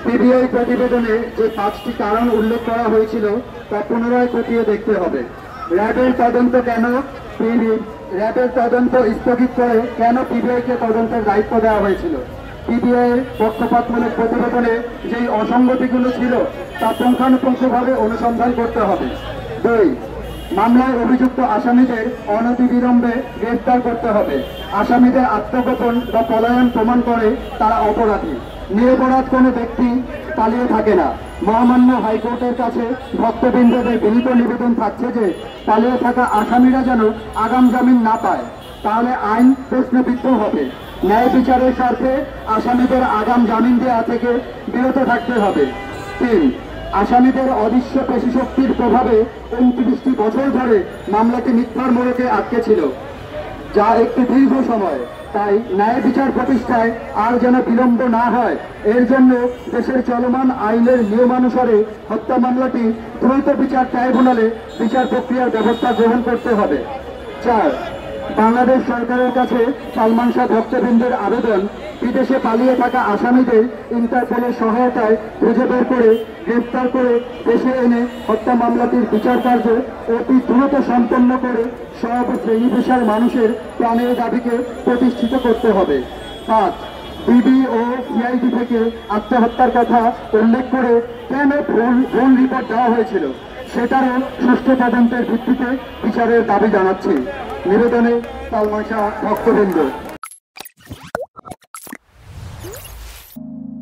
PBI প্রতিবেদনে যে 5টি কারণ উল্লেখ করা হয়েছিল তা পুনরায় খতিয়ে দেখতে হবে। র্যাবের তদন্ত স্থগিত করে কেন পিবিআইকে তদন্তের দায়িত্ব দেওয়া হয়েছিল? পিবিআইয়ের পক্ষপাতমূলক প্রতিবেদনে যেই অসঙ্গতিগুলো ছিল তা পুঙ্খানুপুঙ্খভাবে অনুসন্ধান করতে হবে। 2. মামলায় অভিযুক্ত আসামিদের অনতিবিলম্বে গ্রেফতার করতে হবে। আসামিদের আত্মগোপন বা পলায়ন প্রমাণ করে তারা অপরাধী। নিরপরাধ কোনো ব্যক্তি পালিয়ে থাকে না। মহামান্য হাইকোর্টের কাছে ভক্তবৃন্দদের বিনীত নিবেদন থাকছে যে পালিয়ে থাকা আসামিরা যেন আগাম জামিন না পায়, তাহলে আইন প্রশ্নবিদ্ধ হবে। ন্যায় বিচারের স্বার্থে আসামিদের আগাম জামিন দেওয়া থেকে বিরত থাকতে হবে। 3. আসামিদের অদৃশ্য পেশিশক্তির প্রভাবে 29টি বছর ধরে মামলাটি মিথ্যার মোড়কে আটকে ছিল, যা একটি দীর্ঘ সময়। তাই ন্যায় বিচার প্রতিষ্ঠায় আর যেন বিলম্ব না হয়, এর জন্য দেশের চলমান আইনের নিয়মানুসারে হত্যা মামলাটি দ্রুত বিচার ট্রাইব্যুনালে বিচার প্রক্রিয়ার ব্যবস্থা গ্রহণ করতে হবে। 4. বাংলাদেশ সরকারের কাছে সালমান শাহ ভক্তবৃন্দের আবেদন, বিদেশে পালিয়ে থাকা আসামিদের ইন্টারপোলের সহায়তায় খুঁজে বের করে গ্রেফতার করে দেশে এনে হত্যা মামলাটির বিচার কার্য অতি দ্রুত সম্পন্ন করে সব শ্রেণী পেশার মানুষের প্রাণের দাবিকে প্রতিষ্ঠিত করতে হবে। 5. ডিবি ও সিআইডি থেকে আত্মহত্যার কথা উল্লেখ করে কেন ভুল রিপোর্ট দেওয়া হয়েছিল সেটারও সুষ্ঠু তদন্তের ভিত্তিতে বিচারের দাবি জানাচ্ছি। নিবেদনে সালমান শাহ ভক্তবৃন্দ।